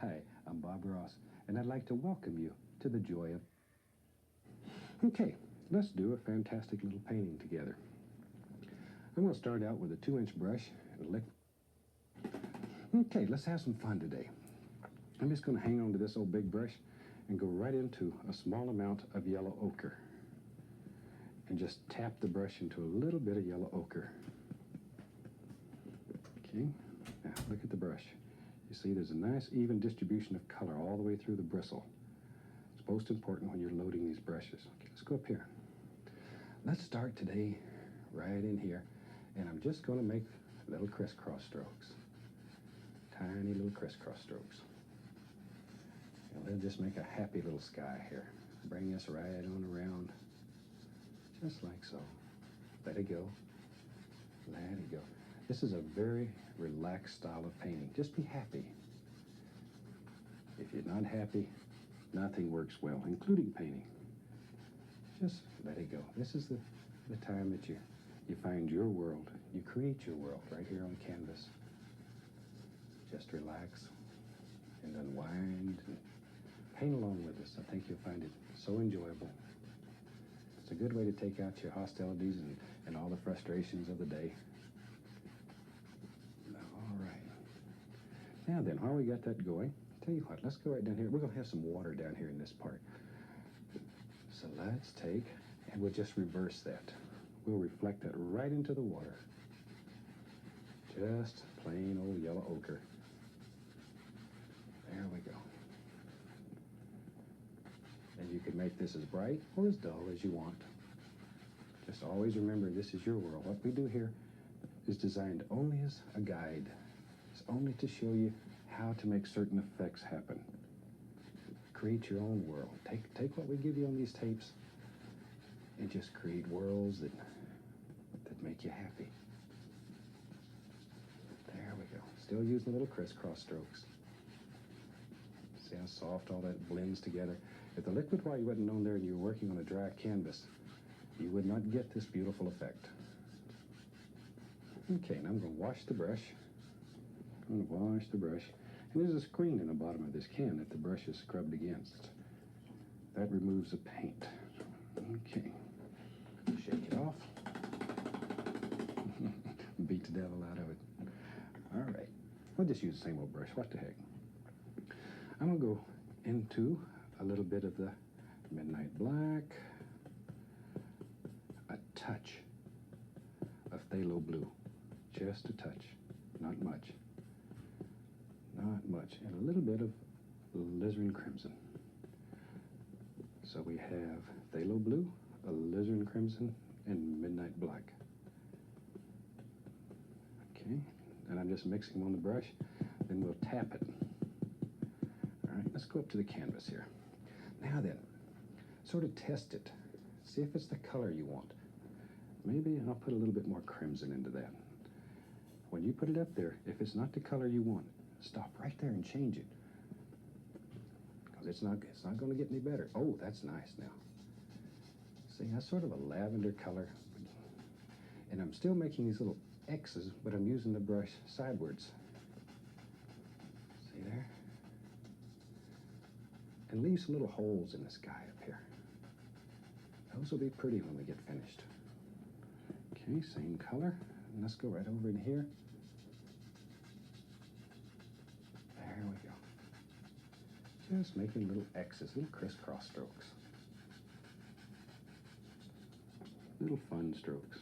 Hi, I'm Bob Ross, and I'd like to welcome you to the joy of... Okay, let's do a fantastic little painting together. I'm going to start out with a 2-inch brush and liquid. Okay, let's have some fun today. I'm just going to hang on to this old big brush and go right into a small amount of yellow ochre. And just tap the brush into a little bit of yellow ochre. Okay, now look at the brush. You see there's a nice even distribution of color all the way through the bristle. It's most important when you're loading these brushes. Okay, let's go up here. Let's start today right in here, and I'm just going to make little crisscross strokes. Tiny little crisscross strokes. And let's just make a happy little sky here. Bring this right on around, just like so. Let it go. Let it go. This is a very relaxed style of painting. Just be happy. If you're not happy, nothing works well, including painting. Just let it go. This is the time that you find your world. You create your world right here on canvas. Just relax and unwind and paint along with us. I think you'll find it so enjoyable. It's a good way to take out your hostilities and all the frustrations of the day. All right. Now then, while we got that going, tell you what, let's go right down here. We're going to have some water down here in this part. So let's take, and we'll just reverse that. We'll reflect that right into the water. Just plain old yellow ochre. There we go. And you can make this as bright or as dull as you want. Just always remember, this is your world. What we do here is designed only as a guide. It's only to show you how to make certain effects happen. Create your own world. Take what we give you on these tapes and just create worlds that make you happy. There we go. Still using little crisscross strokes. See how soft all that blends together? If the liquid white wasn't on there and you were working on a dry canvas, you would not get this beautiful effect. Okay, now I'm going to wash the brush. I'm going to wash the brush. And there's a screen in the bottom of this can that the brush is scrubbed against. That removes the paint. Okay. Shake it off. Beat the devil out of it. All right. I'll just use the same old brush. What the heck? I'm going to go into a little bit of the Midnight Black, a touch of phthalo blue, just a touch, not much, not much, and a little bit of alizarin crimson. So we have phthalo blue, alizarin crimson, and Midnight Black. Okay, and I'm just mixing them on the brush, then we'll tap it. All right, let's go up to the canvas here. Now then, sort of test it. See if it's the color you want. Maybe I'll put a little bit more crimson into that. When you put it up there, if it's not the color you want, stop right there and change it. Because it's not going to get any better. Oh, that's nice now. See, that's sort of a lavender color. And I'm still making these little X's, but I'm using the brush sidewards. See there? And leave some little holes in the sky up here. Those will be pretty when we get finished. Okay, same color. And let's go right over in here. There we go. Just making little X's, little crisscross strokes. Little fun strokes.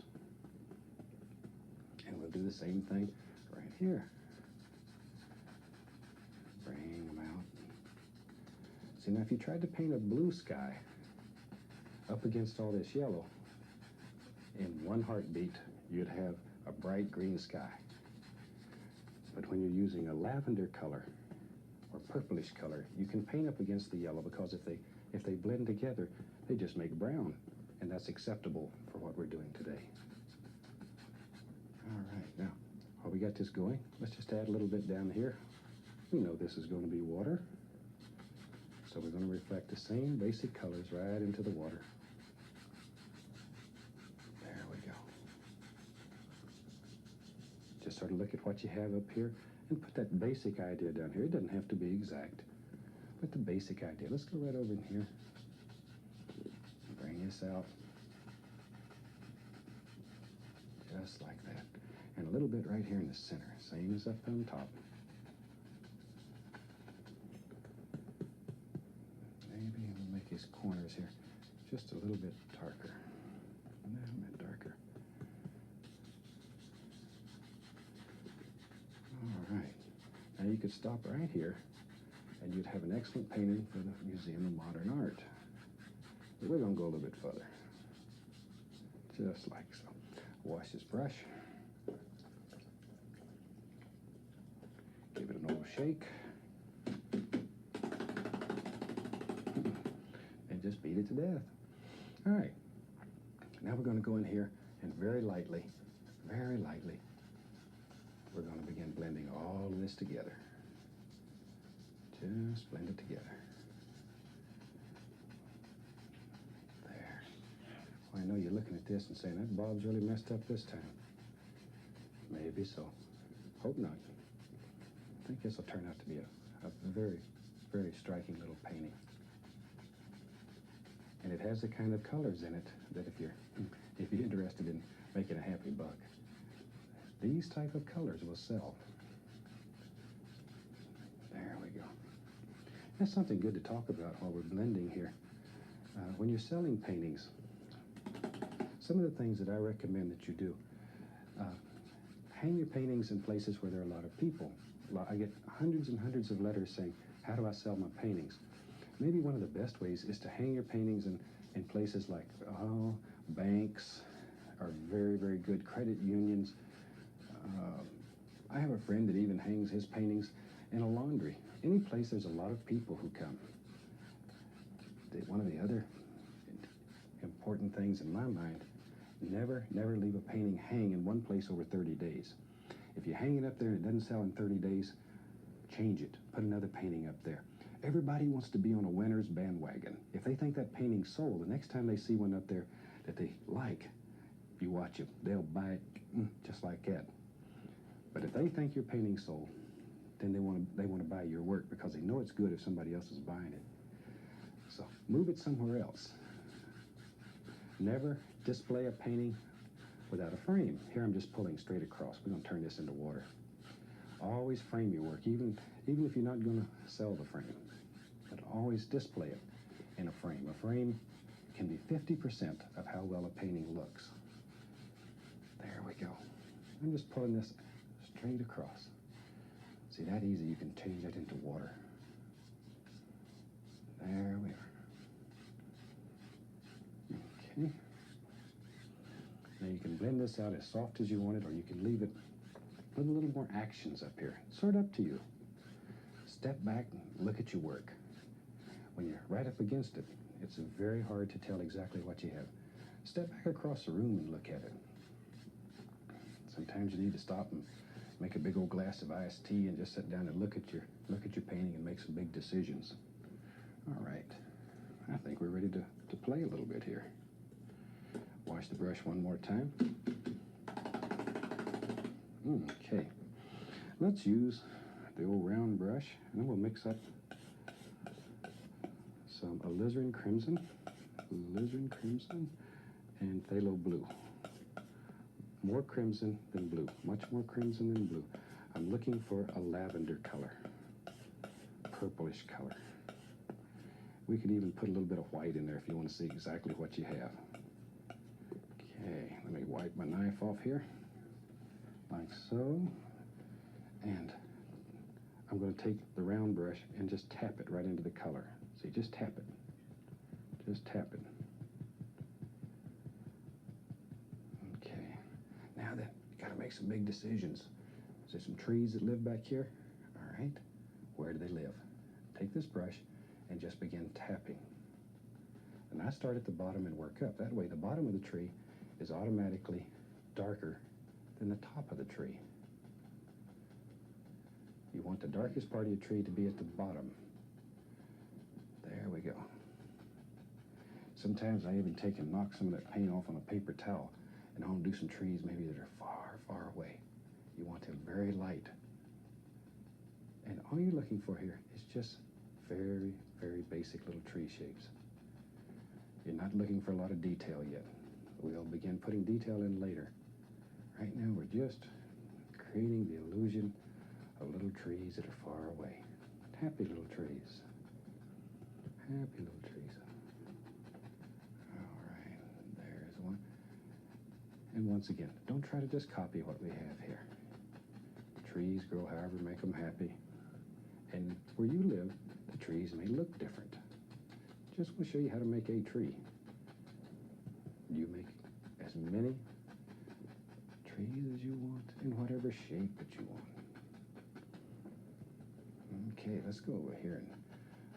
And we'll do the same thing right here. Bring them out. See, now if you tried to paint a blue sky up against all this yellow, in one heartbeat, you'd have a bright green sky. But when you're using a lavender color or purplish color, you can paint up against the yellow, because if they blend together, they just make brown, and that's acceptable for what we're doing today. All right, now, while we got this going, let's just add a little bit down here. We know this is going to be water, so we're going to reflect the same basic colors right into the water. There we go. Just sort of look at what you have up here and put that basic idea down here. It doesn't have to be exact, but the basic idea. Let's go right over in here. Bring this out. Just like that. And a little bit right here in the center, same as up on top. Maybe we'll make his corners here just a little bit darker. A little bit darker. All right. Now you could stop right here, and you'd have an excellent painting for the Museum of Modern Art. But we're going to go a little bit further. Just like so. Wash this brush. Give it an old shake. And just beat it to death. All right. Now we're going to go in here and very lightly, we're going to begin blending all of this together. Just blend it together. There. Well, I know you're looking at this and saying, that Bob's really messed up this time. Maybe so. Hope not. I think this will turn out to be a very, very striking little painting. And it has the kind of colors in it that if you're interested in making a happy buck, these type of colors will sell. There we go. That's something good to talk about while we're blending here. When you're selling paintings, some of the things that I recommend that you do, hang your paintings in places where there are a lot of people. I get hundreds and hundreds of letters saying, how do I sell my paintings? Maybe one of the best ways is to hang your paintings in places like banks or very, very good credit unions. I have a friend that even hangs his paintings in a laundry. Any place there's a lot of people who come. One of the other important things in my mind, never leave a painting hang in one place over 30 days. If you hang it up there and it doesn't sell in 30 days, change it. Put another painting up there. Everybody wants to be on a winner's bandwagon. If they think that painting's sold, the next time they see one up there that they like, you watch it, they'll buy it just like that. But if they think your painting's sold, then they want to buy your work because they know it's good if somebody else is buying it. So move it somewhere else. Never display a painting without a frame. Here I'm just pulling straight across. We're going to turn this into water. Always frame your work, even if you're not going to sell the frame. But always display it in a frame. A frame can be 50% of how well a painting looks. There we go. I'm just pulling this straight across. See, that easy, you can change it into water. There we are. Okay. Now you can blend this out as soft as you want it, or you can leave it with a little more actions up here. Sort of up to you. Step back and look at your work. When you're right up against it, it's very hard to tell exactly what you have. Step back across the room and look at it. Sometimes you need to stop and make a big old glass of iced tea and just sit down and look at your painting and make some big decisions. All right. I think we're ready to play a little bit here. Wash the brush one more time. Okay. Let's use the old round brush, and then we'll mix up some alizarin crimson, and phthalo blue. More crimson than blue, much more crimson than blue. I'm looking for a lavender color, purplish color. We could even put a little bit of white in there if you want to see exactly what you have. Okay, let me wipe my knife off here, like so. And I'm going to take the round brush and just tap it right into the color. See, just tap it. Just tap it. Okay. Now then, you got to make some big decisions. Is there some trees that live back here? All right. Where do they live? Take this brush and just begin tapping. And I start at the bottom and work up. That way, the bottom of the tree is automatically darker than the top of the tree. You want the darkest part of your tree to be at the bottom. There we go. Sometimes I even take and knock some of that paint off on a paper towel, and I want to do some trees maybe that are far, far away. You want them very light. All you're looking for here is just very, very basic little tree shapes. You're not looking for a lot of detail yet. We'll begin putting detail in later. Right now, we're just creating the illusion of little trees that are far away. Happy little trees. Happy little trees. All right, there's one. And once again, don't try to just copy what we have here. Trees grow however make them happy. And where you live, the trees may look different. Just want to show you how to make a tree. You make as many trees as you want in whatever shape that you want. Okay, let's go over here and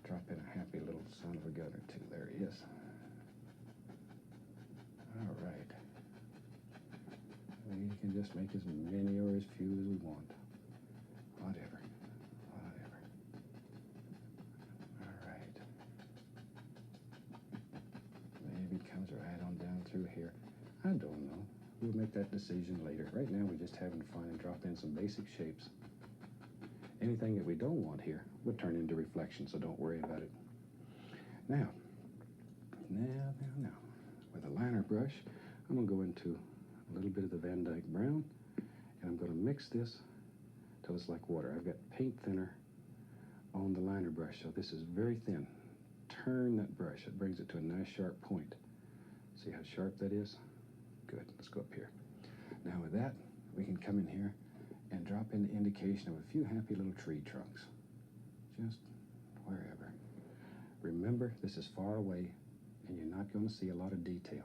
drop in a happy little son of a gun or two. There he is. All right. We can just make as many or as few as we want. Whatever. Whatever. All right. Maybe it comes right on down through here. I don't know. We'll make that decision later. Right now, we're just having fun and drop in some basic shapes. Anything that we don't want here will turn into reflection, so don't worry about it. Now, with a liner brush, I'm going to go into a little bit of the Van Dyke brown, and I'm going to mix this till it's like water. I've got paint thinner on the liner brush, so this is very thin. Turn that brush. It brings it to a nice sharp point. See how sharp that is? Good. Let's go up here. Now with that, we can come in here and drop in the indication of a few happy little tree trunks. Just wherever. Remember, this is far away, and you're not going to see a lot of detail.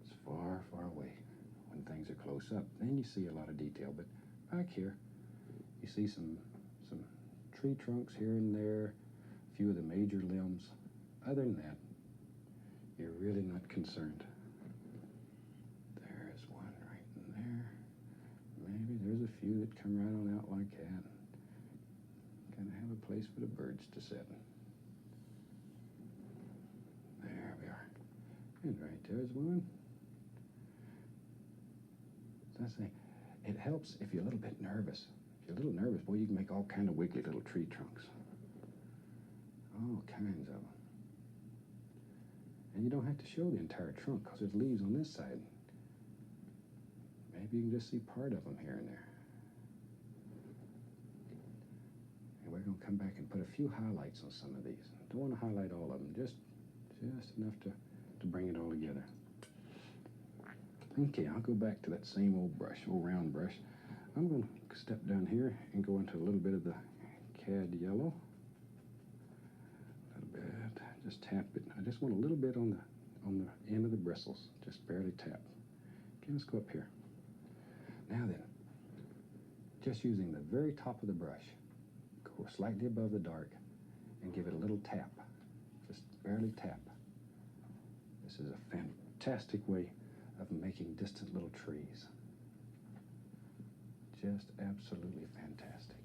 It's far, far away. When things are close up, then you see a lot of detail. But back here, you see some tree trunks here and there, a few of the major limbs. Other than that, you're really not concerned. There's one right in there. Maybe there's a few that come right on out like that. Kind of have a place for the birds to sit. There we are. And right there's one. So I say, it helps if you're a little bit nervous. If you're a little nervous, boy, you can make all kind of wiggly little tree trunks. All kinds of them. And you don't have to show the entire trunk because there's leaves on this side. Maybe you can just see part of them here and there. And we're going to come back and put a few highlights on some of these. Don't want to highlight all of them, just enough to bring it all together. Okay, I'll go back to that same old brush, old round brush. I'm going to step down here and go into a little bit of the cad yellow. A little bit, just tap it. I just want a little bit on the end of the bristles, just barely tap. Okay, let's go up here. Now then, just using the very top of the brush, go slightly above the dark and give it a little tap. Just barely tap. This is a fantastic way of making distant little trees. Just absolutely fantastic.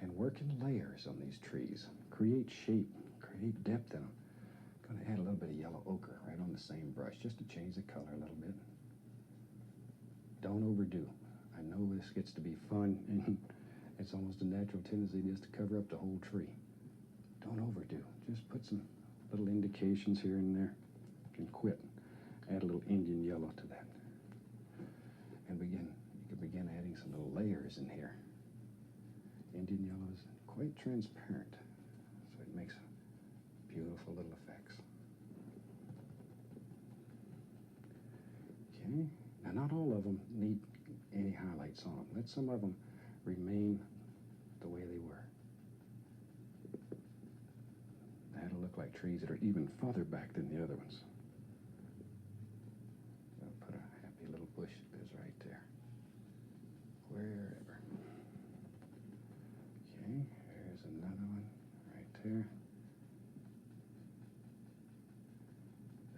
And work in layers on these trees. Create shape, create depth in them. I'm going to add a little bit of yellow ochre right on the same brush just to change the color a little bit. Don't overdo. I know this gets to be fun, and it's almost a natural tendency just to cover up the whole tree. Don't overdo. Just put some little indications here and there. You can quit. Add a little Indian yellow to that. And you can begin adding some little layers in here. Indian yellow is quite transparent, so it makes beautiful little effects. Okay. Now, not all of them need any highlights on them. Let some of them remain the way they were. That'll look like trees that are even farther back than the other ones. I'll put a happy little bush that is right there. Wherever. Okay, here's another one right there.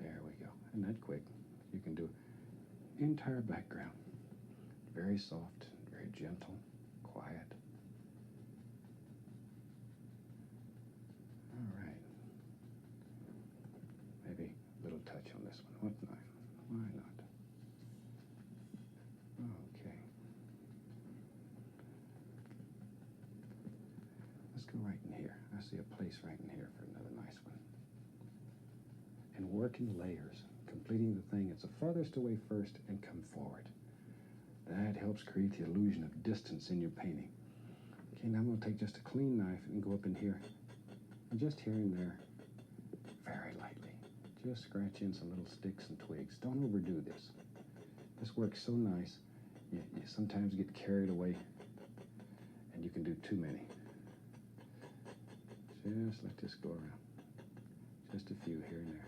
There we go. Isn't that quick? You can do entire background. Very soft, very gentle, quiet. All right. Maybe a little touch on this one. What not? Why not? Okay. I see a place right in here for another nice one. And work in layers, completing the thing that's the farthest away first and come forward. That helps create the illusion of distance in your painting. Okay, now I'm going to take just a clean knife and go up in here, and just here and there, very lightly. Just scratch in some little sticks and twigs. Don't overdo this. This works so nice, you sometimes get carried away, and you can do too many. Just let this go around. Just a few here and there.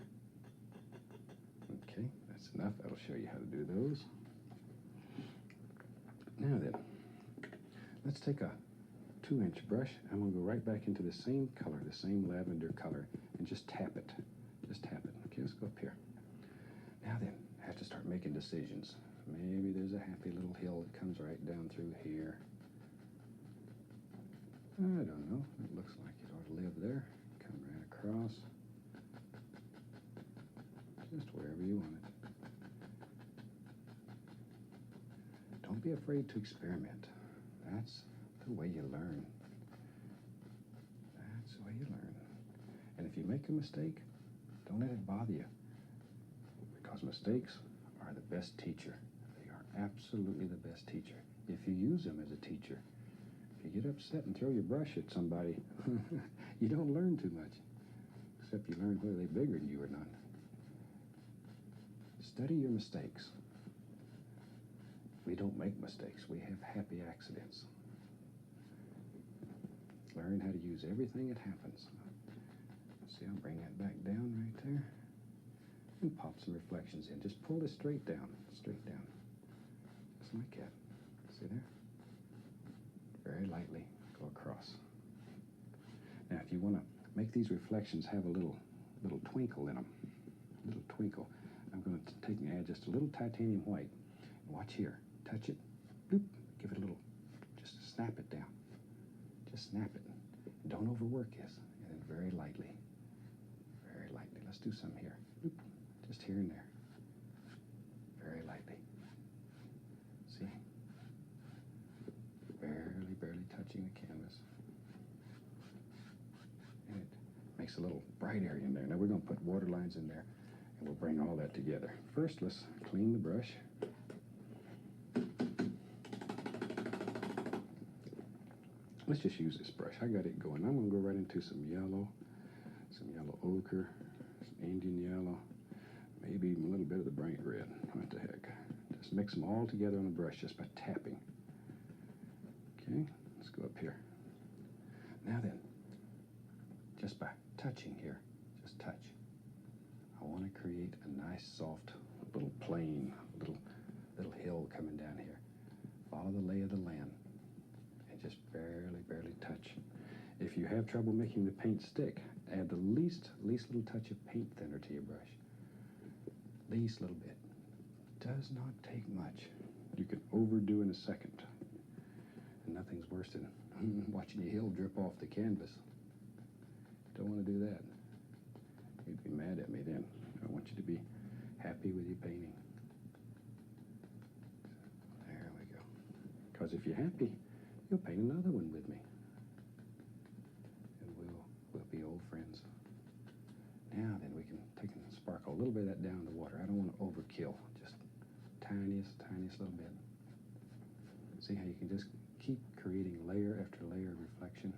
Okay, that's enough. That'll show you how to do those. Now then, let's take a 2-inch brush. I'm going to go right back into the same color, the same lavender color, and just tap it. Just tap it. Okay, let's go up here. Now then, I have to start making decisions. Maybe there's a happy little hill that comes right down through here. I don't know. It looks like it ought to live there. Come right across. Just wherever you want it. Don't be afraid to experiment. That's the way you learn. That's the way you learn. And if you make a mistake, don't let it bother you. Because mistakes are the best teacher. They are absolutely the best teacher. If you use them as a teacher. If you get upset and throw your brush at somebody, you don't learn too much. Except you learn whether they're bigger than you or not. Study your mistakes. We don't make mistakes. We have happy accidents. Learn how to use everything that happens. See, I'll bring that back down right there. And pop some reflections in. Just pull this straight down. Straight down. Just like that. See there? Very lightly go across. Now, if you want to make these reflections have a little twinkle in them, a little twinkle, I'm going to take and add just a little titanium white. Watch here. Touch it. Bloop. Give it a little. Just snap it down. Just snap it. Don't overwork this. And then very lightly. Very lightly. Let's do some here. Bloop. Just here and there. Very lightly. See? Barely touching the canvas. And it makes a little bright area in there. Now we're going to put water lines in there, and we'll bring all that together. First, let's clean the brush. Let's just use this brush. I got it going. I'm going to go right into some yellow ochre, some Indian yellow, maybe even a little bit of the bright red. What the heck? Just mix them all together on the brush just by tapping. Okay, let's go up here. Now then, just by touching here, just touch. I want to create a nice, soft little plain, little hill coming down here. Follow the lay of the land, and just barely touch. If you have trouble making the paint stick, add the least little touch of paint thinner to your brush. Least little bit. Does not take much. You can overdo in a second. And nothing's worse than watching your hill drip off the canvas. Don't want to do that. You'd be mad at me then. I want you to be happy with your painting. There we go. Because if you're happy, you'll paint another one with me. And we'll be old friends. Now then, we can take and sparkle a little bit of that down in the water. I don't want to overkill. Just tiniest little bit. See how you can just keep creating layer after layer of reflection.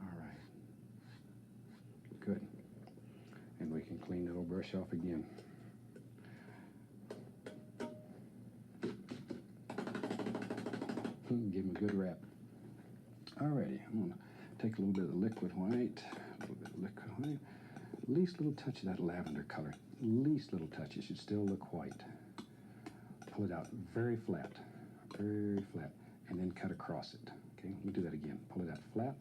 All right. Good. And we can clean that old brush off again. Give him a good wrap. Alrighty, I'm going to take a little bit of the liquid white, least little touch of that lavender color, least little touch. It should still look white. Pull it out very flat, and then cut across it. Okay, let me do that again. Pull it out flat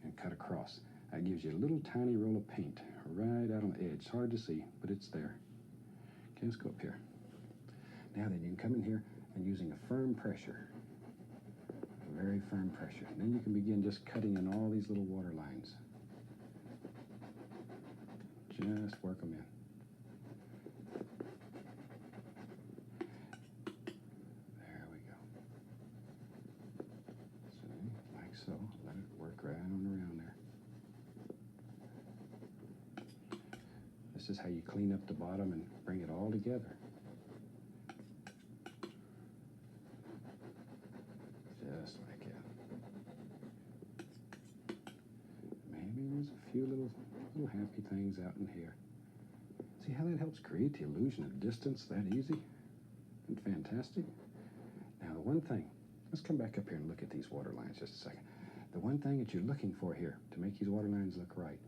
and cut across. That gives you a little tiny roll of paint right out on the edge. It's hard to see, but it's there. Okay, let's go up here. Now then, you can come in here and using a firm pressure, a very firm pressure. And then you can begin just cutting in all these little water lines. Just work them in. There we go. See, like so. Let it work Look right on around there. This is how you clean up the bottom and bring it all together. Just like that. Maybe there's a few little happy things out in here. See how that helps create the illusion of distance that easy? And fantastic. Now the one thing, let's come back up here and look at these water lines just a second. The one thing that you're looking for here to make these water lines look right,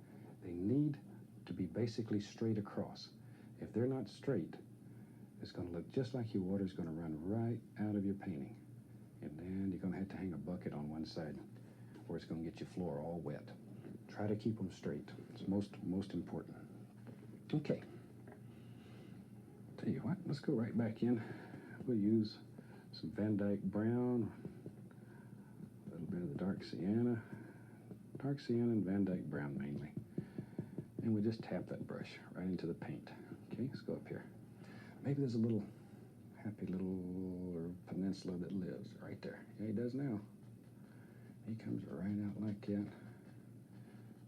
they need to be basically straight across. If they're not straight, it's going to look just like your water is going to run right out of your painting. And then you're going to have to hang a bucket on one side or it's going to get your floor all wet. Try to keep them straight. It's most important. Okay. Tell you what, let's go right back in. We'll use some Van Dyke Brown, a little bit of the dark sienna and Van Dyke Brown mainly. And we just tap that brush right into the paint. Okay, let's go up here. Maybe there's a little happy little peninsula that lives right there. Yeah, he does now. He comes right out like that.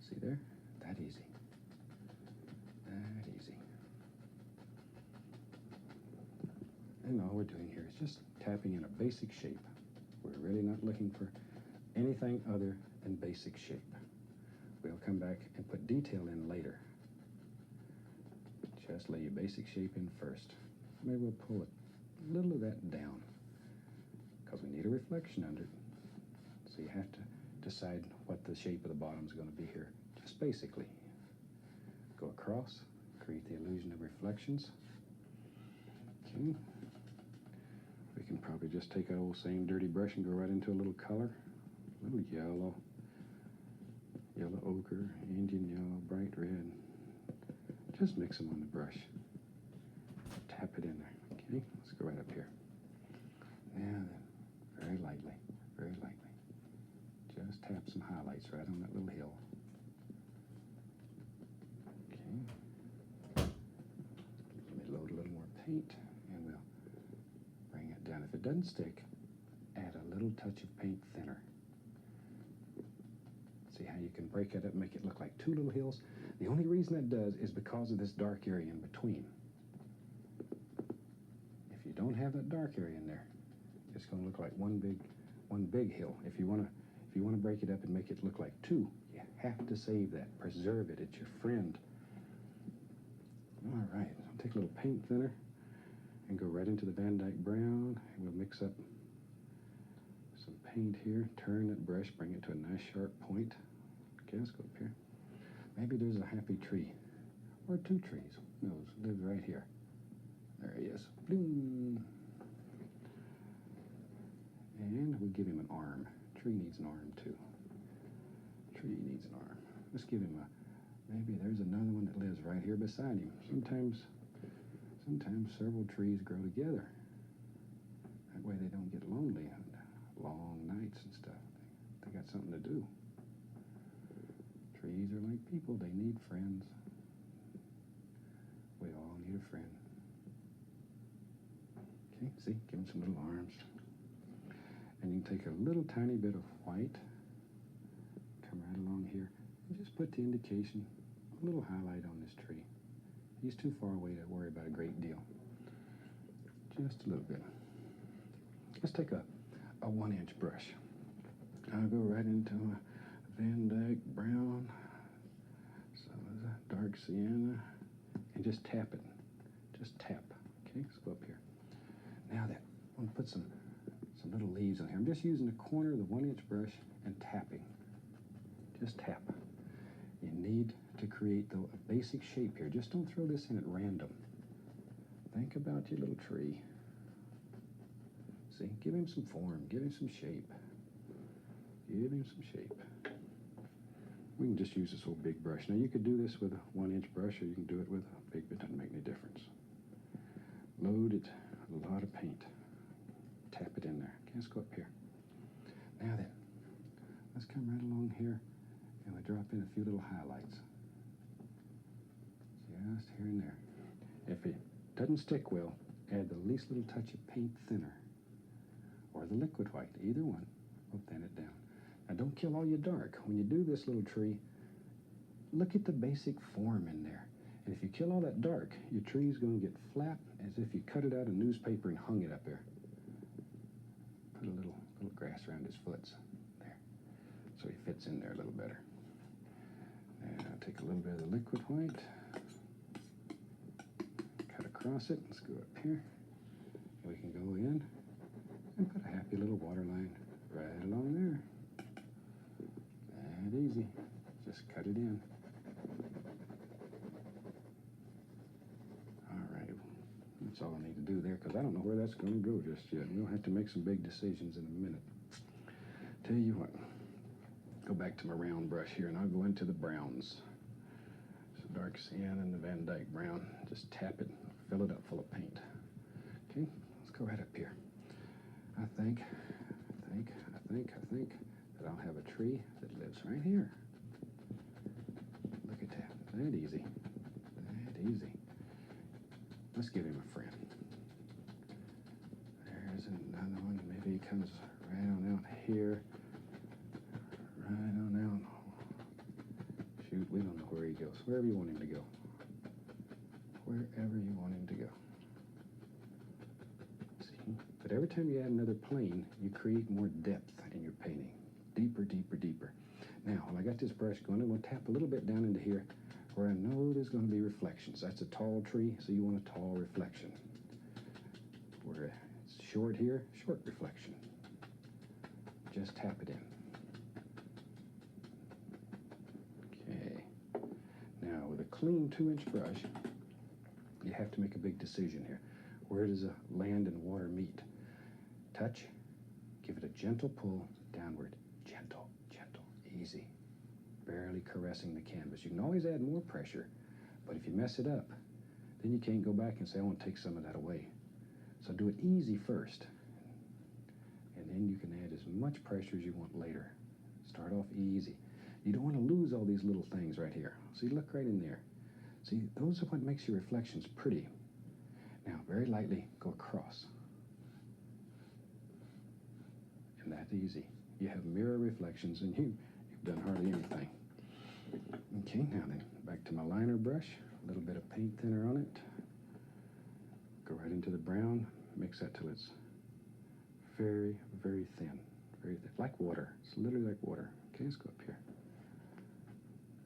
See there? That easy. That easy. And all we're doing here is just tapping in a basic shape. We're really not looking for anything other than basic shape. We'll come back and put detail in later. Just lay your basic shape in first. Maybe we'll pull a little of that down because we need a reflection under it. So you have to decide what the shape of the bottom is going to be here. Just basically go across, create the illusion of reflections. Okay. We can probably just take that old same dirty brush and go right into a little color. A little yellow ochre, Indian yellow, bright red. Just mix them on the brush. Tap it in there. Okay, let's go right up here. Now then, very lightly. Just tap some highlights right on that little hill. Okay. Let me load a little more paint and we'll bring it down. If it doesn't stick, add a little touch of paint thinner. See how you can break it up and make it look like two little hills? The only reason that does is because of this dark area in between. If you don't have that dark area in there, it's going to look like one big hill. If you want to break it up and make it look like two, you have to save that. Preserve it. It's your friend. All right. So take a little paint thinner and go right into the Van Dyke Brown. And we'll mix up some paint here. Turn that brush. Bring it to a nice sharp point. Okay, let's go up here. Maybe there's a happy tree. Or two trees. Who knows? Lives right here. There he is. Bloom. And we give him an arm. Tree needs an arm too. Tree needs an arm. Let's give him maybe there's another one that lives right here beside him. Sometimes several trees grow together. That way they don't get lonely on long nights and stuff. They got something to do. Trees are like people. They need friends. We all need a friend. Okay, see? Give him some little arms. And you can take a little tiny bit of white, come right along here, and just put the indication, a little highlight on this tree. He's too far away to worry about a great deal. Just a little bit. Let's take a 1-inch brush. I'll go right into a Van Dyke Brown, some of the dark sienna, and just tap it. Just tap. Okay, let's go up here. Now then, I'm going to put some little leaves on here. I'm just using the corner of the 1-inch brush and tapping. Just tap. You need to create a basic shape here. Just don't throw this in at random. Think about your little tree. See, give him some form, give him some shape. Give him some shape. We can just use this old big brush. Now you could do this with a 1-inch brush or you can do it with a big, but it doesn't make any difference. Load it, a lot of paint. Tap it in there. Okay, let's go up here. Now then, let's come right along here and we drop in a few little highlights. Just here and there. If it doesn't stick well, add the least little touch of paint thinner or the liquid white, either one will thin it down. Now don't kill all your dark. When you do this little tree, look at the basic form in there. And if you kill all that dark, your tree's going to get flat as if you cut it out of newspaper and hung it up there. Put a little grass around his foots. There. So he fits in there a little better. And I'll take a little bit of the liquid white. Cut across it. Let's go up here. We can go in and put a happy little water line right along there. That easy. Just cut it in. That's all I need to do there, because I don't know where that's going to go just yet. We'll have to make some big decisions in a minute. Tell you what, go back to my round brush here, and I'll go into the browns. So dark cyan and the Van Dyke brown. Just tap it, fill it up full of paint. Okay, let's go right up here. I think that I'll have a tree that lives right here. Look at that. That easy. That easy. Let's give him a friend. There's another one. Maybe he comes right on out here. Right on out. Shoot, we don't know where he goes. Wherever you want him to go. Wherever you want him to go. See? But every time you add another plane, you create more depth in your painting. Deeper, deeper, deeper. Now, when I got this brush going, I'm going to tap a little bit down into here where I know there's going to be reflections. That's a tall tree, so you want a tall reflection. Where it's short here, short reflection. Just tap it in. Okay. Now, with a clean 2-inch brush, you have to make a big decision here. Where does the land and water meet? Touch, give it a gentle pull downward. Gentle, gentle, easy. Barely caressing the canvas. You can always add more pressure, but if you mess it up, then you can't go back and say, I want to take some of that away. So do it easy first, and then you can add as much pressure as you want later. Start off easy. You don't want to lose all these little things right here. See, look right in there. See, those are what makes your reflections pretty. Now, very lightly, go across. And that's easy. You have mirror reflections, and you've done hardly anything. Okay, now then, back to my liner brush. A little bit of paint thinner on it. Go right into the brown. Mix that till it's very, very thin. Very thin. Like water. It's literally like water. Okay, let's go up here.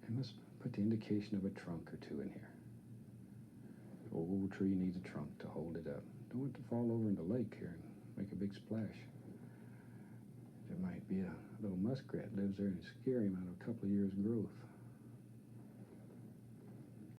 And let's put the indication of a trunk or two in here. The old tree needs a trunk to hold it up. Don't want it to fall over in the lake here and make a big splash. There might be a little muskrat lives there and scare him out of a couple of years' growth.